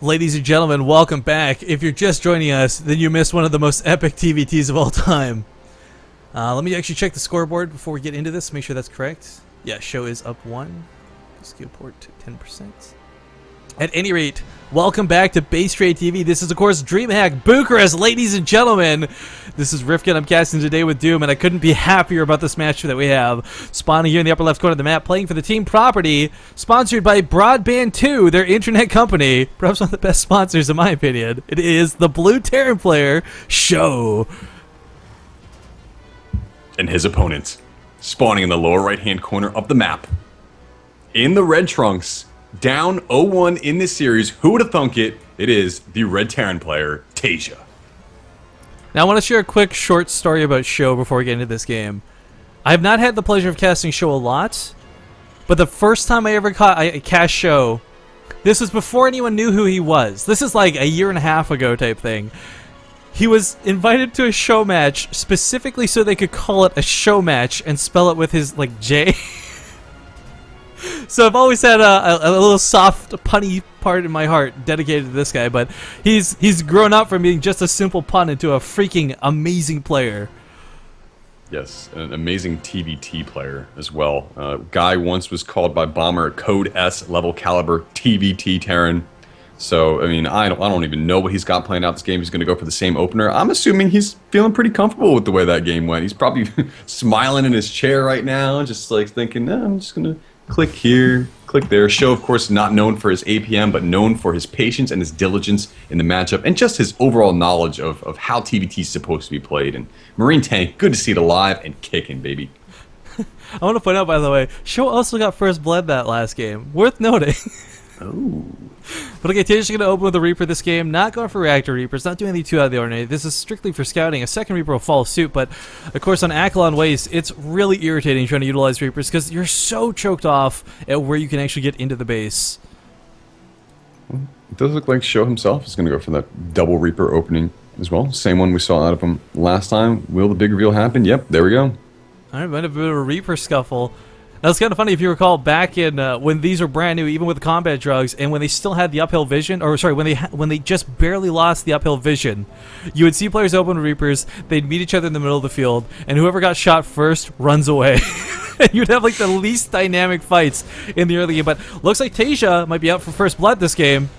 Ladies and gentlemen, welcome back. If you're just joining us, then you missed one of the most epic TVTs of all time. Let me actually check the scoreboard before we get into this, make sure that's correct. Yeah, Sjow is up 1. Skill port to 10%. At any rate, welcome back to Base Rate TV. This is, of course, DreamHack Bucharest, ladies and gentlemen. This is Rifkin. I'm casting today with Doom, and I couldn't be happier about this match that we have. Spawning here in the upper left corner of the map, playing for the team property, sponsored by Broadband 2, their internet company. Perhaps one of the best sponsors, in my opinion. It is the blue Terran player, Sjow. And his opponent, spawning in the lower right-hand corner of the map, in the red trunks, down 0-1 in this series. Who would have thunk it? It is the red Terran player, Taeja. Now I want to share a quick short story about Sjow before we get into this game. I have not had the pleasure of casting Sjow a lot, but the first time I ever cast Sjow, this was before anyone knew who he was. This is like a year and a half ago type thing. He was invited to a Sjow match specifically so they could call it a Sjow match and spell it with his, like, J. So I've always had a little soft, punny part in my heart dedicated to this guy, but he's grown up from being just a simple pun into a freaking amazing player. Yes, an amazing TVT player as well. Guy once was called by Bomber Code S level caliber TVT Terran. So, I mean, I don't even know what he's got planned out this game. He's going to go for the same opener. I'm assuming he's feeling pretty comfortable with the way that game went. He's probably smiling in his chair right now, just like thinking, no, I'm just going to click here, click there. Sjow, of course, not known for his APM, but known for his patience and his diligence in the matchup, and just his overall knowledge of how TVT is supposed to be played. And Marine Tank, good to see it alive and kicking, baby. I want to point out, by the way, Sjow also got first blood that last game. Worth noting. Oh. But okay, Taeja's going to open with a Reaper this game. Not going for Reactor Reapers. Not doing anything too out of the ordinary. This is strictly for scouting. A second Reaper will follow suit. But, of course, on Akalon Waste, it's really irritating trying to utilize Reapers because you're so choked off at where you can actually get into the base. It does look like Sjow himself is going to go for that double Reaper opening as well. Same one we saw out of him last time. Will the big reveal happen? Yep, there we go. All right, might have been a Reaper scuffle. Now, it's kind of funny if you recall back in when these were brand new, even with the combat drugs, and when they still had the uphill vision, or sorry, when they just barely lost the uphill vision, you would see players open Reapers, they'd meet each other in the middle of the field, and whoever got shot first runs away. And you'd have like the least dynamic fights in the early game, but looks like Taeja might be out for first blood this game.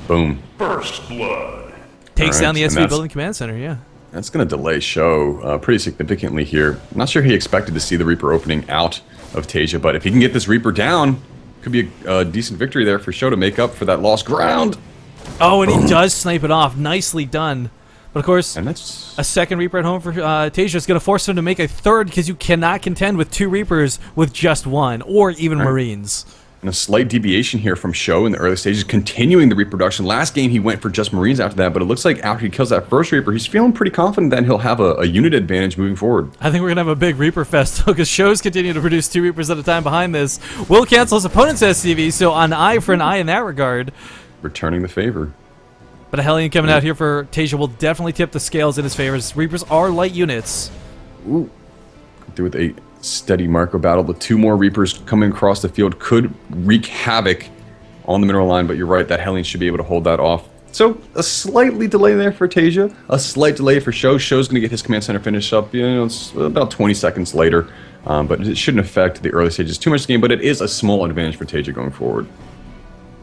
Boom. First blood. Takes down the SV Building Command Center, yeah. That's going to delay Sjow pretty significantly here. I'm not sure he expected to see the Reaper opening out of Taeja, but if he can get this Reaper down, could be a decent victory there for Sjow to make up for that lost ground. Oh, and he does snipe it off. Nicely done. But of course, and that's a second Reaper at home for Taeja is going to force him to make a third because you cannot contend with two Reapers with just one, or even Marines. And a slight deviation here from Sjow in the early stages, continuing the reproduction. Last game he went for just Marines after that, but it looks like after he kills that first Reaper, he's feeling pretty confident that he'll have a unit advantage moving forward. I think we're going to have a big Reaper fest, though, because Sjow's continuing to produce two Reapers at a time behind this. Will cancel his opponent's SCV, so an eye for an eye in that regard. Returning the favor. But a Hellion coming out here for Taeja will definitely tip the scales in his favor. Reapers are light units. Ooh. Do with a steady Marco battle. The two more Reapers coming across the field could wreak havoc on the mineral line, but you're right, that Hellion should be able to hold that off. So a slightly delay there for Taeja, a slight delay for Sjow. Sjow's going to get his command center finished up, you know, it's about 20 seconds later, but it shouldn't affect the early stages too much of the game, but it is a small advantage for Taeja going forward.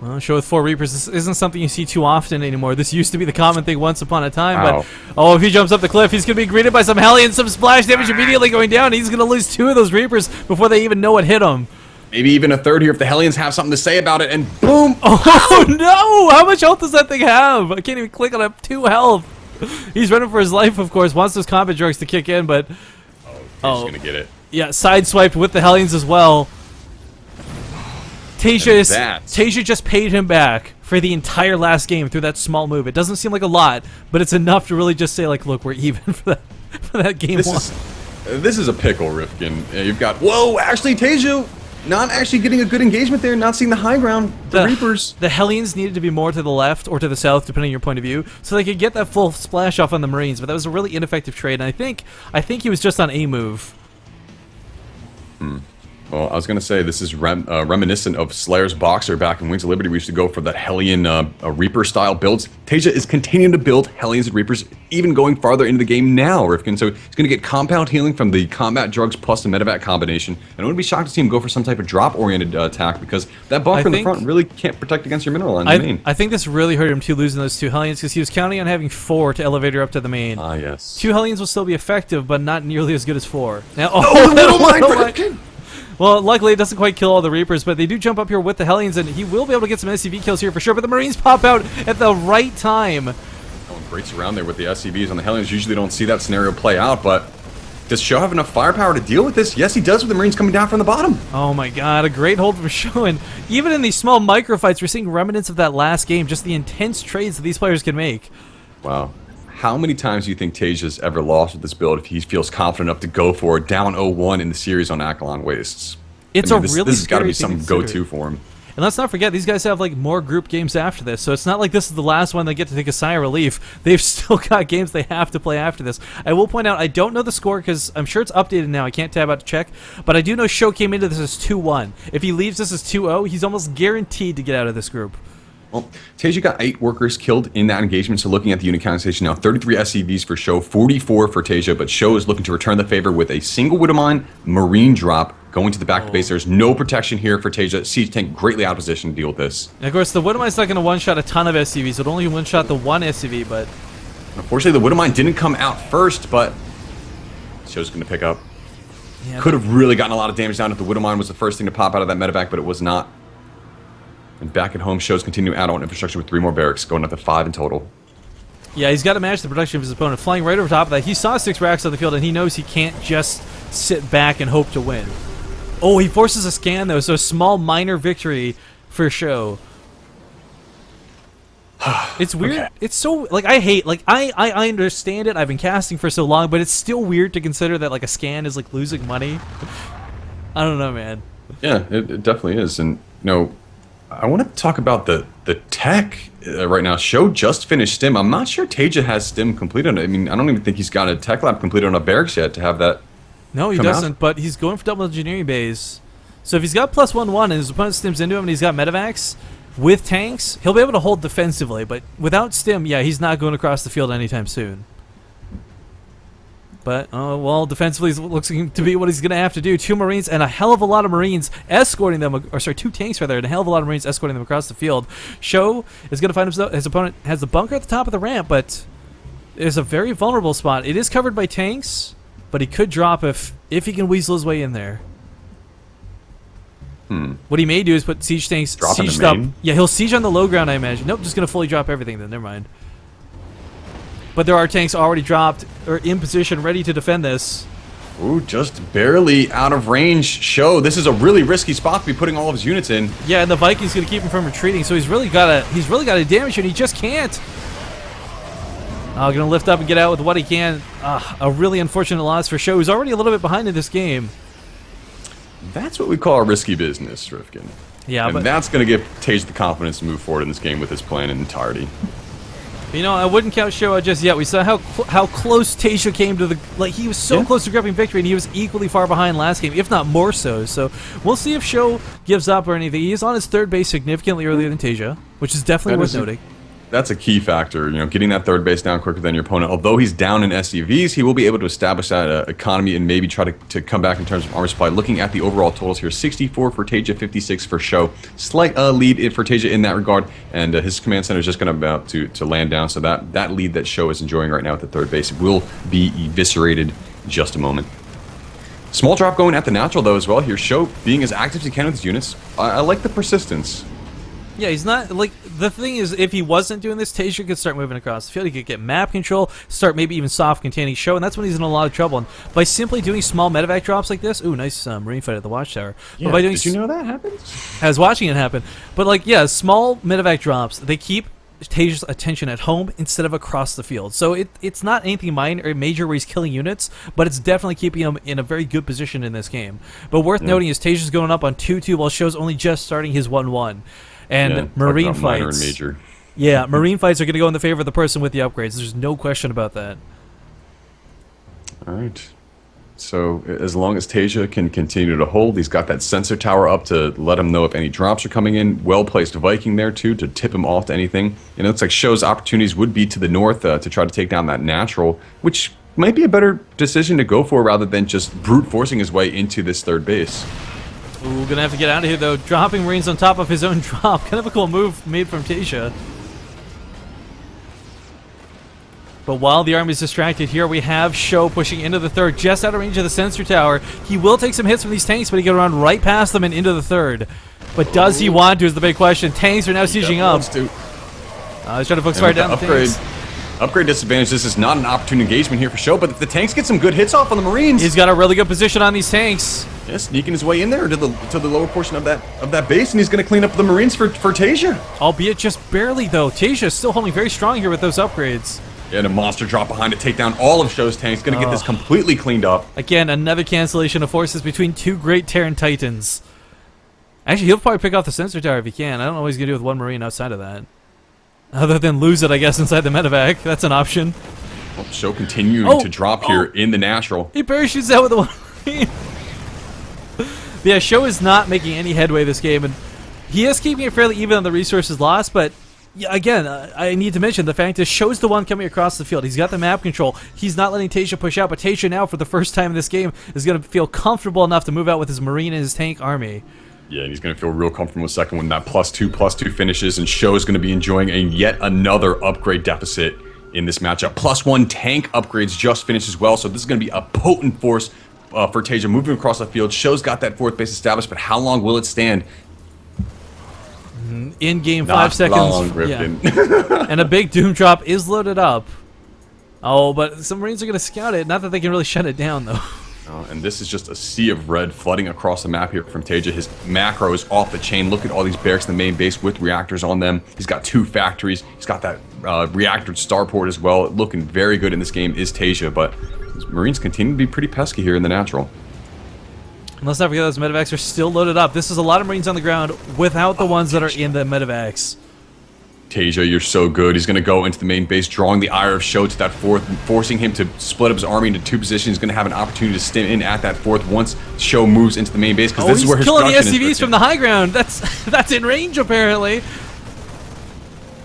Well, Sjow with 4 Reapers, this isn't something you see too often anymore. This used to be the common thing once upon a time, but oh, if he jumps up the cliff, he's going to be greeted by some Hellions, some splash damage immediately going down. He's going to lose 2 of those Reapers before they even know what hit him. Maybe even a third here if the Hellions have something to say about it, and boom! Oh no! How much health does that thing have? I can't even click on it. 2 health. He's running for his life, of course, wants those combat drugs to kick in, but... Oh, he's going to get it. Yeah, sideswiped with the Hellions as well. Taeja just paid him back for the entire last game through that small move. It doesn't seem like a lot, but it's enough to really just say, like, look, we're even for that game one. This is a pickle, Rifkin. You've got, whoa, actually, Taeja not actually getting a good engagement there, not seeing the high ground, the Reapers. The Hellions needed to be more to the left or to the south, depending on your point of view, so they could get that full splash off on the Marines, but that was a really ineffective trade, and I think he was just on a move. Well, I was going to say this is reminiscent of Slayer's Boxer back in Wings of Liberty. We used to go for that Hellion Reaper-style builds. Taeja is continuing to build Hellions and Reapers, even going farther into the game now, Rifkin. So he's going to get compound healing from the combat drugs plus the medevac combination. And I wouldn't be shocked to see him go for some type of drop-oriented attack because that bunker in the front really can't protect against your mineral line in the main. I think this really hurt him too, losing those 2 Hellions, because he was counting on having 4 to elevator up to the main. Ah, yes. 2 Hellions will still be effective, but not nearly as good as 4. Now, Little mine! Well, luckily it doesn't quite kill all the Reapers, but they do jump up here with the Hellions, and he will be able to get some SCV kills here for sure, but the Marines pop out at the right time. Breaks around there with the SCVs on the Hellions. Usually don't see that scenario play out, but does Sjow have enough firepower to deal with this? Yes, he does with the Marines coming down from the bottom. Oh my god, a great hold from Sjow, and even in these small microfights, we're seeing remnants of that last game, just the intense trades that these players can make. Wow. How many times do you think Taeja's ever lost with this build if he feels confident enough to go for it down 0-1 in the series on Acheron Wastes? This has got to be some go-to for him. And let's not forget, these guys have like more group games after this, so it's not like this is the last one they get to take a sigh of relief. They've still got games they have to play after this. I will point out, I don't know the score because I'm sure it's updated now. I can't tab out to check, but I do know Sjow came into this as 2-1. If he leaves this as 2-0, he's almost guaranteed to get out of this group. Well, Taeja got 8 workers killed in that engagement, so looking at the unit count station now, 33 SCVs for Sjow, 44 for Taeja, but Sjow is looking to return the favor with a single Widow Mine, Marine drop, going to the back of the base. There's no protection here for Taeja. Siege Tank greatly out of position to deal with this. And of course, the Widow Mine's not going to one-shot a ton of SCVs. It'll only one-shot the 1 SCV, but... Unfortunately, the Widow Mine didn't come out first, but Sjow's going to pick up. Yeah, could have really gotten a lot of damage down if the Widow Mine was the first thing to pop out of that medevac, but it was not. And back at home, Sjow's continuing add-on infrastructure with 3 more barracks, going up to 5 in total. Yeah, he's got to match the production of his opponent. Flying right over top of that, he saw 6 racks on the field, and he knows he can't just sit back and hope to win. Oh, he forces a scan, though, so a small minor victory for Sjow. It's weird. Okay. It's so, like, I hate, like, I understand it. I've been casting for so long, but it's still weird to consider that, like, a scan is, like, losing money. I don't know, man. Yeah, it definitely is. And, you know, I want to talk about the tech right now. Sjow just finished stim. I'm not sure Taeja has stim completed. I mean, I don't even think he's got a tech lab completed on a barracks yet to have that. No, he doesn't, but he's going for double engineering bays. So if he's got +1-1 and his opponent stims into him and he's got medevacs with tanks, he'll be able to hold defensively. But without stim, yeah, he's not going across the field anytime soon. But, well, defensively looks to be what he's going to have to do. 2 Marines and a hell of a lot of Marines escorting them, or sorry, 2 tanks rather, and a hell of a lot of Marines escorting them across the field. Sjow is going to find himself, his opponent has the bunker at the top of the ramp, but there's a very vulnerable spot. It is covered by tanks, but he could drop if he can weasel his way in there. What he may do is put siege tanks, siege up. Yeah, he'll siege on the low ground, I imagine. Nope, just going to fully drop everything then, never mind. But there are tanks already dropped or in position, ready to defend this. Ooh, just barely out of range. Sjow, this is a really risky spot to be putting all of his units in. Yeah, and the Viking's going to keep him from retreating, so he's really got to damage it. He just can't. Going to lift up and get out with what he can. A really unfortunate loss for Sjow, who's already a little bit behind in this game. That's what we call a risky business, Rifkin. Yeah, and that's going to give Taeja the confidence to move forward in this game with his plan in entirety. You know, I wouldn't count Sjow out just yet. We saw how close Taeja came to the... Like, he was so close to grabbing victory, and he was equally far behind last game, if not more so. So, we'll see if Sjow gives up or anything. He is on his 3rd base significantly earlier than Taeja, which is definitely worth noting. That's a key factor, you know, getting that 3rd base down quicker than your opponent. Although he's down in SCVs, he will be able to establish that economy and maybe try to come back in terms of armor supply. Looking at the overall totals here, 64 for Taeja, 56 for Sjow. Slight lead for Taeja in that regard, and his command center is just going to about to land down. So that lead that Sjow is enjoying right now at the 3rd base will be eviscerated in just a moment. Small drop going at the natural though as well here. Sjow being as active as he can with his units. I like the persistence. Yeah, he's not, like, the thing is, if he wasn't doing this, Taeja could start moving across the field. He could get map control, start maybe even soft containing Sjow, and that's when he's in a lot of trouble. And by simply doing small medevac drops like this, ooh, nice Marine fight at the watchtower. Yeah, but by doing did you know that happens? I was watching it happen. But, like, yeah, small medevac drops, they keep Taeja's attention at home instead of across the field. So it's not anything minor or major where he's killing units, but it's definitely keeping him in a very good position in this game. But worth noting is Taeja's going up on 2-2 while Sjow's only just starting his 1-1. And Marine fights. Minor and major. Yeah, Marine fights are going to go in the favor of the person with the upgrades. There's no question about that. All right. So as long as Taeja can continue to hold, he's got that sensor tower up to let him know if any drops are coming in. Well-placed Viking there, too, to tip him off to anything. And it looks like Sjow's opportunities would be to the north to try to take down that natural, which might be a better decision to go for rather than just brute forcing his way into this third base. Ooh, gonna have to get out of here, though. Dropping Marines on top of his own drop. Kind of a cool move made from Taeja. But while the army's distracted here, we have Sjow pushing into the third, just out of range of the sensor tower. He will take some hits from these tanks, but he can run right past them and into the third. But does he want to is the big question. Tanks are now sieging up. He's trying to focus fire down the tanks. Upgrade disadvantage, this is not an opportune engagement here for Sjow, but if the tanks get some good hits off on the Marines... He's got a really good position on these tanks. Yeah, sneaking his way in there to the lower portion of that base, and he's going to clean up the Marines for Taeja. Albeit just barely, though. Taeja is still holding very strong here with those upgrades. Yeah, and a monster drop behind to take down all of Sjow's tanks. Going to get this completely cleaned up. Again, another cancellation of forces between two great Terran Titans. Actually, he'll probably pick off the sensor tower if he can. I don't know what he's going to do with one Marine outside of that. Other than lose it, I guess, inside the medevac. That's an option. Well, Sjow continuing to drop here in the natural. He parachutes out with the one Marine. Yeah, Sjow is not making any headway this game, and he is keeping it fairly even on the resources lost, but yeah, again, I need to mention the fact is Sjow's the one coming across the field. He's got the map control. He's not letting Taeja push out, but Taeja now, for the first time in this game, is going to feel comfortable enough to move out with his Marine and his tank army. Yeah, and he's going to feel real comfortable in a second when that +2/+2 finishes, and Sjow is going to be enjoying yet another upgrade deficit in this matchup. +1 tank upgrades just finished as well, so this is going to be a potent force for Taeja moving across the field. Sjow's got that fourth base established, but how long will it stand? In game, 5 seconds. Long, yeah. And a big Doom drop is loaded up. Oh, but some Marines are going to scout it. Not that they can really shut it down, though. And this is just a sea of red flooding across the map here from Taeja. His macro is off the chain. Look at all these barracks in the main base with reactors on them. He's got 2 factories. He's got that reactor starport as well. Looking very good in this game is Taeja, but his Marines continue to be pretty pesky here in the natural. And let's not forget those medevacs are still loaded up. This is a lot of Marines on the ground without the ones that are in the medevacs. Taeja, you're so good. He's going to go into the main base, drawing the ire of Sjow to that fourth, forcing him to split up his army into 2 positions. He's going to have an opportunity to stim in at that fourth once Sjow moves into the main base, because this is where his killing the production SCVs from the high ground. That's in range, apparently.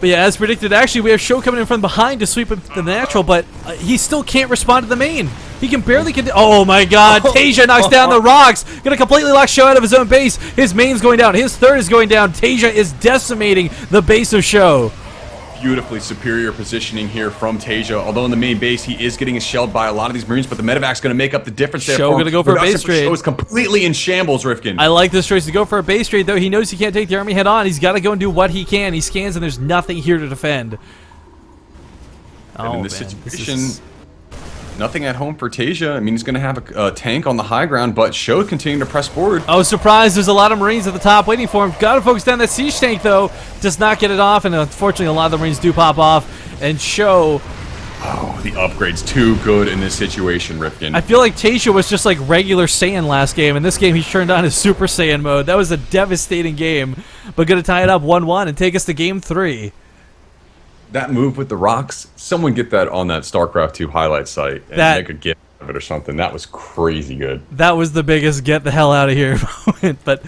But yeah, as predicted, actually, we have Sjow coming in from behind to sweep up the natural, but he still can't respond to the main. He can barely... Oh my god, Taeja knocks down the rocks. Gonna completely lock Sjow out of his own base. His main's going down. His third is going down. Taeja is decimating the base of Sjow. Beautifully superior positioning here from Taeja. Although in the main base, he is getting shelled by a lot of these Marines, but the medevac's going to make up the difference there. Sjow going to go for a base trade. Sjow is completely in shambles, Rifkin. I like this choice to go for a base trade, though. He knows he can't take the army head on. He's got to go and do what he can. He scans, and there's nothing here to defend. And in this situation, nothing at home for Taeja. I mean, he's going to have a tank on the high ground, but Sjow continuing to press forward. Oh, surprise. There's a lot of Marines at the top waiting for him. Got to focus down that siege tank, though. Does not get it off, and unfortunately, a lot of the Marines do pop off. And Sjow... Oh, the upgrade's too good in this situation, Rifkin. I feel like Taeja was just like regular Saiyan last game. In this game, he turned on his Super Saiyan mode. That was a devastating game. But going to tie it up 1-1 and take us to game 3. That move with the rocks, someone get that on that StarCraft 2 highlight site and make a GIF of it or something. That was crazy good. That was the biggest get the hell out of here moment. But